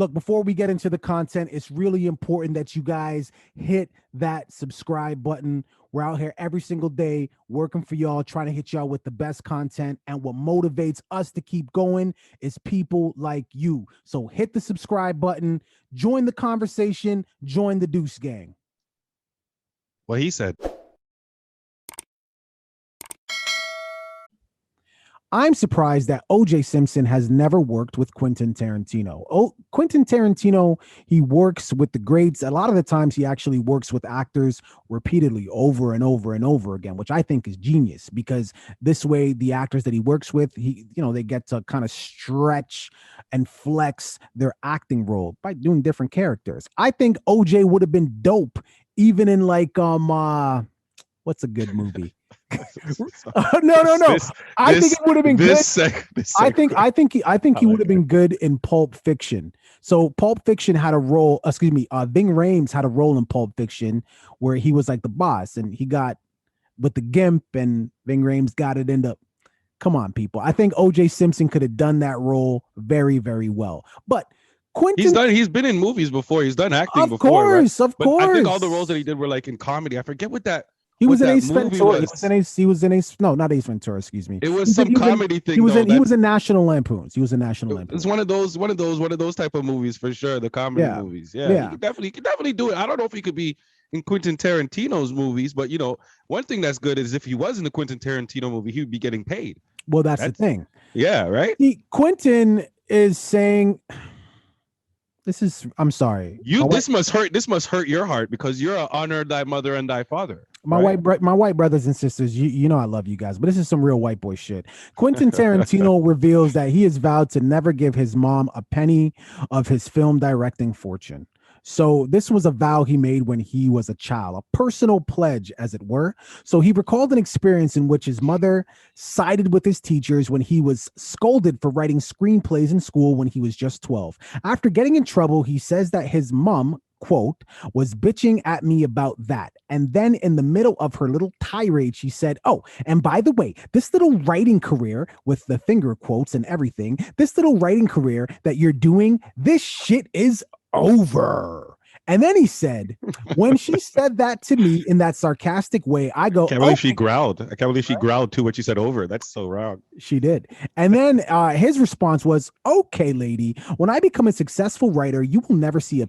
Look, before we get into the content, it's really important that you guys hit that subscribe button. We're out here every single day working for y'all, trying to hit y'all with the best content. And what motivates us to keep going is people like you. So hit the subscribe button, join the conversation, join the Deuce Gang. What he said. I'm surprised that O.J. Simpson has never worked with Quentin Tarantino. Oh, Quentin Tarantino, he works with the greats. A lot of the times he actually works with actors repeatedly over and over and over again, which I think is genius because this way the actors that he works with, they get to kind of stretch and flex their acting role by doing different characters. I think O.J. would have been dope even in like what's a good movie? No. I think it would have been good. I think he would have been good in Pulp Fiction. So Pulp Fiction had a role. Ving Rhames had a role in Pulp Fiction where he was like the boss, and he got with the gimp, and Ving Rhames got it. Come on, people. I think O.J. Simpson could have done that role very, very well. But Quentin, he's been in movies before. He's done acting before. Of course. I think all the roles that he did were like in comedy. I forget what that. He was in Ace Ventura. No, not Ace Ventura. Excuse me. It was some comedy thing. He was in National Lampoons. He was in National Lampoons. It's one of those type of movies for sure. The comedy movies. Yeah. He could definitely do it. I don't know if he could be in Quentin Tarantino's movies, but one thing that's good is if he was in the Quentin Tarantino movie, he would be getting paid. Well, that's the thing. Yeah, right. Quentin is saying. I'm sorry. This must hurt your heart because you're a honor thy mother and thy father. My white brothers and sisters, you know I love you guys, but this is some real white boy shit. Quentin Tarantino reveals that he has vowed to never give his mom a penny of his film directing fortune. So this was a vow he made when he was a child, a personal pledge, as it were. So he recalled an experience in which his mother sided with his teachers when he was scolded for writing screenplays in school when he was just 12. After getting in trouble, he says that his mom, quote, was bitching at me about that. And then in the middle of her little tirade, she said, oh, and by the way, this little writing career with the finger quotes and everything, this little writing career that you're doing, this shit is over. And then he said, when she said that to me in that sarcastic way, I go, I can't believe she growled. I can't believe she growled too when she said over. That's so wrong. She did. And then his response was, okay, lady, when I become a successful writer, you will never see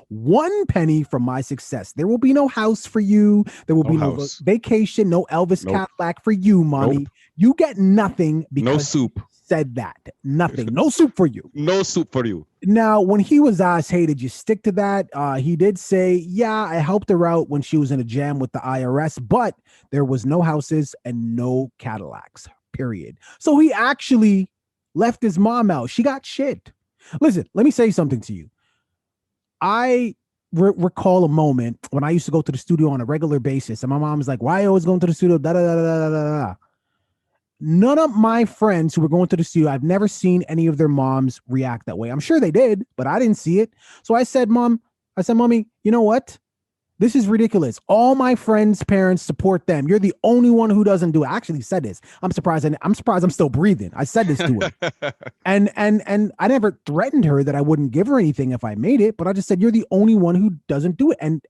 one penny from my success. There will be no house for you. There will be no vacation, no Elvis Cadillac for you, mommy. Nope. You get nothing because no soup. Said that. Nothing. No soup for you. No soup for you. Now, when he was asked, hey, did you stick to that? He did say, yeah, I helped her out when she was in a jam with the IRS, but there was no houses and no Cadillacs, period. So he actually left his mom out. She got shit. Listen, let me say something to you. I recall a moment when I used to go to the studio on a regular basis, and my mom was like, why are you always going to the studio? Da, da, da, da, da, da. None of my friends who were going to the studio, I've never seen any of their moms react that way. I'm sure they did, but I didn't see it. So I said, mommy, you know what? This is ridiculous. All my friends' parents support them. You're the only one who doesn't do it. I actually said this. I'm surprised I'm still breathing. I said this to her. and I never threatened her that I wouldn't give her anything if I made it, but I just said, you're the only one who doesn't do it. And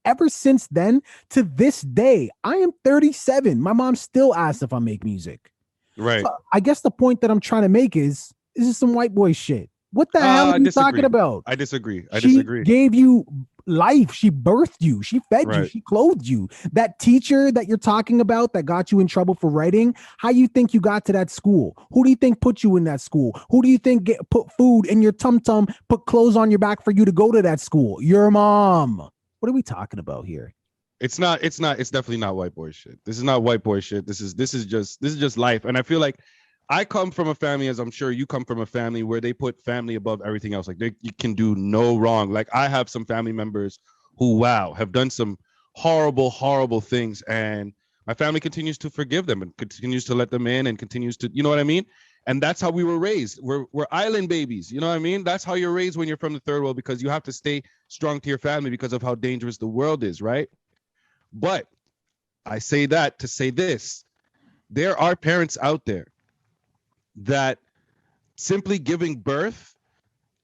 ever since then to this day, I am 37. My mom still asks if I make music. Right. So I guess the point that I'm trying to make is this is some white boy shit. What the hell are you talking about? I disagree. She gave you life. She birthed you. She fed you. She clothed you. That teacher that you're talking about that got you in trouble for writing, how you think you got to that school? Who do you think put you in that school? Who do you think put food in your tum-tum, put clothes on your back for you to go to that school? Your mom. What are we talking about here? It's definitely not white boy shit. This is not white boy shit. This is just life. And I feel like I come from a family, as I'm sure you come from a family, where they put family above everything else. Like you can do no wrong. Like I have some family members who, have done some horrible, horrible things. And my family continues to forgive them and continues to let them in and continues to, you know what I mean? And that's how we were raised. We're island babies. You know what I mean? That's how you're raised when you're from the third world, because you have to stay strong to your family because of how dangerous the world is, right? But I say that to say this. There are parents out there that simply giving birth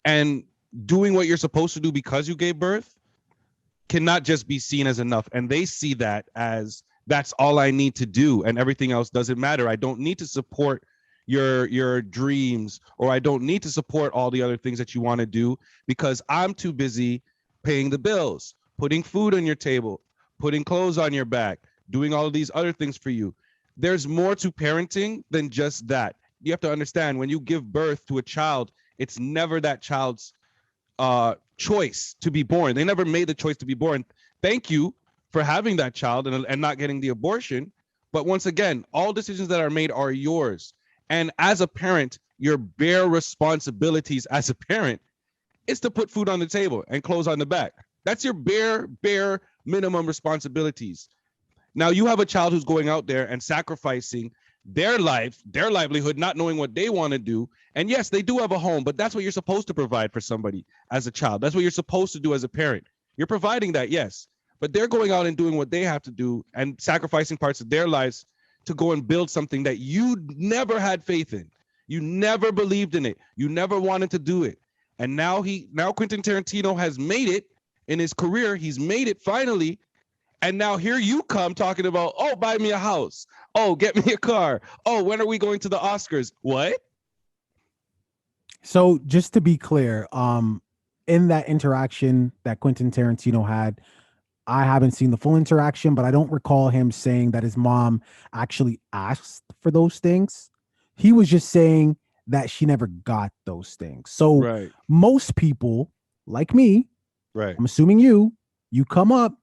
and doing what you're supposed to do because you gave birth cannot just be seen as enough. And they see that as that's all I need to do and everything else doesn't matter. I don't need to support your dreams, or I don't need to support all the other things that you want to do because I'm too busy paying the bills, putting food on your table, putting clothes on your back, doing all of these other things for you. There's more to parenting than just that. You have to understand, when you give birth to a child, it's never that child's choice to be born. They never made the choice to be born. Thank you for having that child and not getting the abortion. But once again, all decisions that are made are yours. And as a parent, your bare responsibilities as a parent is to put food on the table and clothes on the back. That's your bare minimum responsibilities. Now you have a child who's going out there and sacrificing their life, their livelihood, not knowing what they want to do. And yes, they do have a home, but that's what you're supposed to provide for somebody as a child. That's what you're supposed to do as a parent. You're providing that, yes, but they're going out and doing what they have to do and sacrificing parts of their lives to go and build something that you never had faith in. You never believed in it. You never wanted to do it. And now Quentin Tarantino has made it in his career. He's made it finally. And now here you come talking about, oh, buy me a house. Oh, get me a car. Oh, when are we going to the Oscars? What? So just to be clear, in that interaction that Quentin Tarantino had, I haven't seen the full interaction, but I don't recall him saying that his mom actually asked for those things. He was just saying that she never got those things. So most people like me, I'm assuming you come up,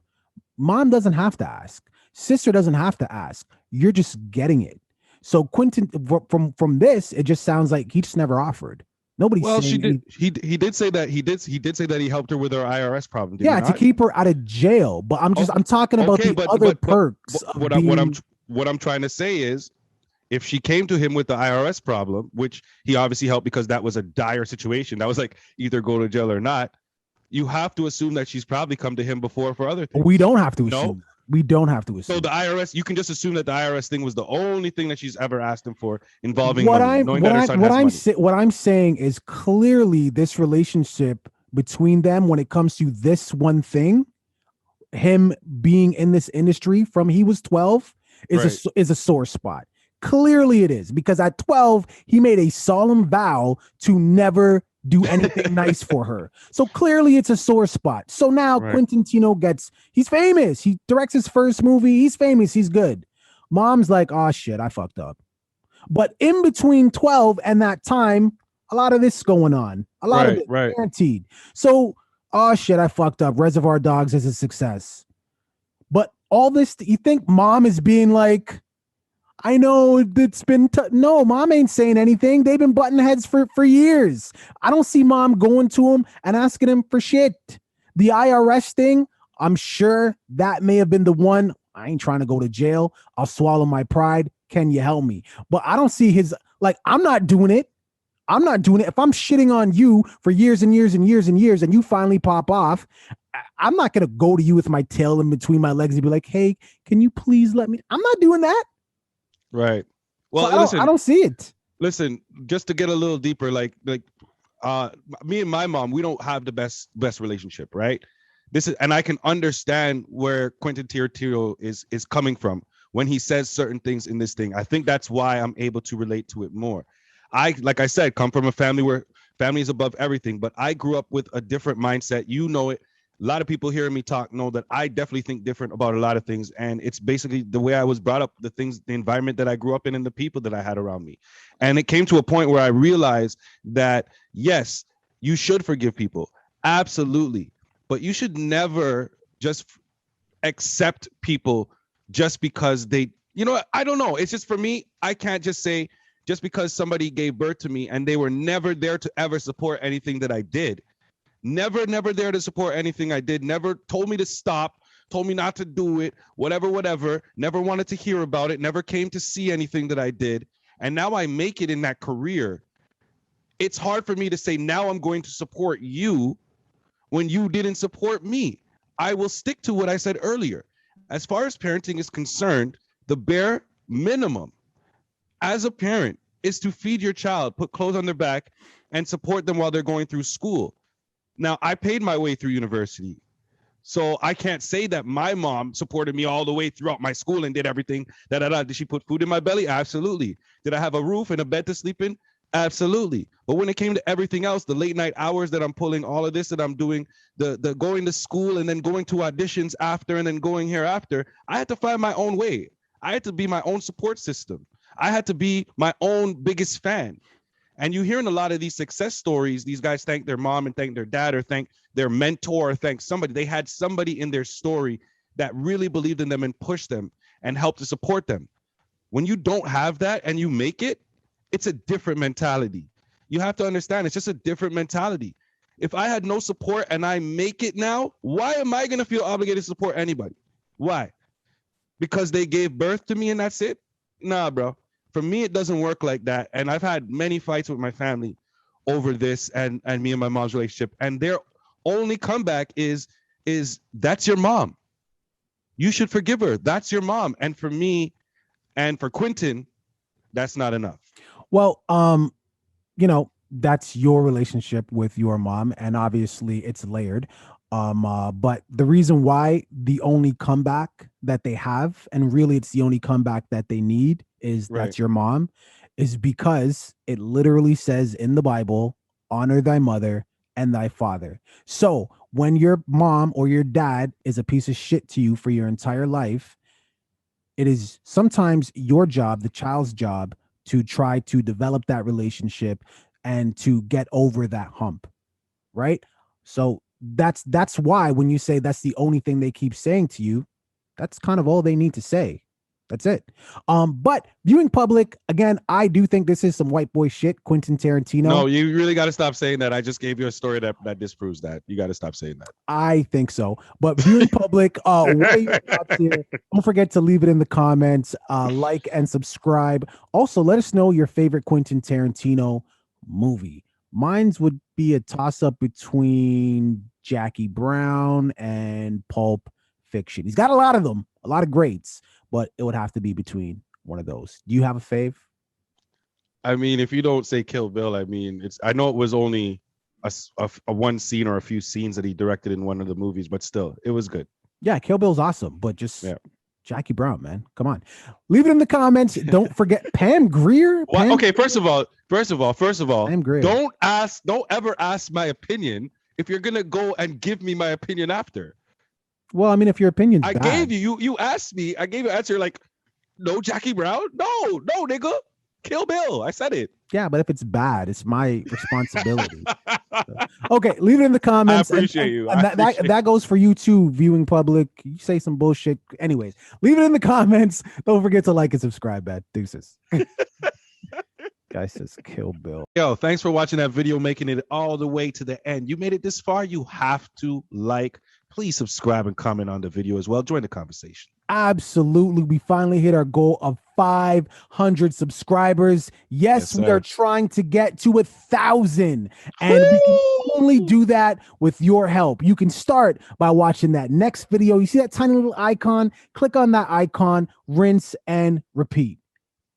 mom doesn't have to ask. Sister doesn't have to ask. You're just getting it. So Quentin, from this, it just sounds like he just never offered. Nobody's saying he did say that he did say that he helped her with her IRS problem. Yeah, to keep her out of jail. But I'm talking about the other perks. What I'm trying to say is, if she came to him with the IRS problem, which he obviously helped because that was a dire situation, that was like either go to jail or not, you have to assume that she's probably come to him before for other things. We don't have to assume. We don't have to assume. So the IRS, you can just assume that the IRS thing was the only thing that she's ever asked him for involving money, what I'm saying is clearly this relationship between them, when it comes to this one thing, him being in this industry from he was 12 is a sore spot. Clearly it is, because at 12 he made a solemn vow to never do anything nice for her. So clearly it's a sore spot. So now Quentin Tarantino he's famous. He directs his first movie. He's famous. He's good. Mom's like, oh shit, I fucked up. But in between 12 and that time, a lot of this is going on. A lot of it guaranteed. So, oh shit, I fucked up. Reservoir Dogs is a success. But all this, you think mom is being like, I know it's been no, mom ain't saying anything. They've been butting heads for years. I don't see mom going to him and asking him for shit. The IRS thing, I'm sure that may have been the one. I ain't trying to go to jail. I'll swallow my pride. Can you help me? But I don't see his, like, I'm not doing it. I'm not doing it. If I'm shitting on you for years and years and years and years and you finally pop off, I'm not going to go to you with my tail in between my legs and be like, hey, can you please let me? I'm not doing that. Right. Well, so I don't see it. Listen, just to get a little deeper, like me and my mom, we don't have the best relationship, right? And I can understand where Quentin Tarantino is coming from when he says certain things in this thing. I think that's why I'm able to relate to it more. Like I said, come from a family where family is above everything, but I grew up with a different mindset. You know it. A lot of people hearing me talk know that I definitely think different about a lot of things. And it's basically the way I was brought up, the environment that I grew up in and the people that I had around me. And it came to a point where I realized that, yes, you should forgive people. Absolutely. But you should never just accept people just because they, I don't know. It's just, for me, I can't just say just because somebody gave birth to me and they were never there to ever support anything that I did. Never there to support anything I did. Never told me to stop, told me not to do it, whatever. Never wanted to hear about it. Never came to see anything that I did. And now I make it in that career. It's hard for me to say, now I'm going to support you when you didn't support me. I will stick to what I said earlier. As far as parenting is concerned, the bare minimum as a parent is to feed your child, put clothes on their back, and support them while they're going through school. Now, I paid my way through university. So I can't say that my mom supported me all the way throughout my school and did everything. Did she put food in my belly? Absolutely. Did I have a roof and a bed to sleep in? Absolutely. But when it came to everything else, the late night hours that I'm pulling, all of this that I'm doing, the going to school and then going to auditions after and then going here after, I had to find my own way. I had to be my own support system. I had to be my own biggest fan. And you hear in a lot of these success stories, these guys thank their mom and thank their dad or thank their mentor or thank somebody. They had somebody in their story that really believed in them and pushed them and helped to support them. When you don't have that and you make it, it's a different mentality. You have to understand it's just a different mentality. If I had no support and I make it now, why am I going to feel obligated to support anybody? Why? Because they gave birth to me and that's it? Nah, bro. For me, it doesn't work like that. And I've had many fights with my family over this and me and my mom's relationship. And their only comeback is that's your mom. You should forgive her. That's your mom. And for me and for Quentin, that's not enough. Well, that's your relationship with your mom, and obviously it's layered. But the reason why the only comeback that they have, and really it's the only comeback that they need, is that's your mom, is because it literally says in the Bible, honor thy mother and thy father. So when your mom or your dad is a piece of shit to you for your entire life, it is sometimes your job, the child's job, to try to develop that relationship and to get over that hump, right? So that's why when you say that's the only thing they keep saying to you, that's kind of all they need to say. That's it. But viewing public, again, I do think this is some white boy shit, Quentin Tarantino. No, you really got to stop saying that. I just gave you a story that disproves that. You got to stop saying that. I think so. But viewing public, what are your thoughts here? Don't forget to leave it in the comments, like and subscribe. Also, let us know your favorite Quentin Tarantino movie. Mine's would be a toss-up between Jackie Brown and Pulp Fiction. He's got a lot of them, a lot of greats, but it would have to be between one of those. Do you have a fave? I mean, if you don't say Kill Bill, I mean, I know it was only a one scene or a few scenes that he directed in one of the movies, but still, it was good. Yeah, Kill Bill's awesome, but just Jackie Brown, man. Come on. Leave it in the comments. Don't forget Pam Grier. Okay, first of all, Pam Grier. Don't ever ask my opinion if you're gonna go and give me my opinion after. Well, I mean, if your opinion's bad. Gave you asked me, I gave you an answer like, no Jackie Brown? No, nigga. Kill Bill. I said it. Yeah, but if it's bad, it's my responsibility. Okay, leave it in the comments. I appreciate you. And that goes for you too, viewing public. You say some bullshit. Anyways, leave it in the comments. Don't forget to like and subscribe, man. Deuces. Guy says Kill Bill. Yo, thanks for watching that video, making it all the way to the end. You made it this far. You have to like. Please subscribe and comment on the video as well. Join the conversation. Absolutely. We finally hit our goal of 500 subscribers. Yes, we are trying to get to 1,000. And we can only do that with your help. You can start by watching that next video. You see that tiny little icon? Click on that icon, rinse and repeat.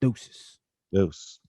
Deuces. Deuce.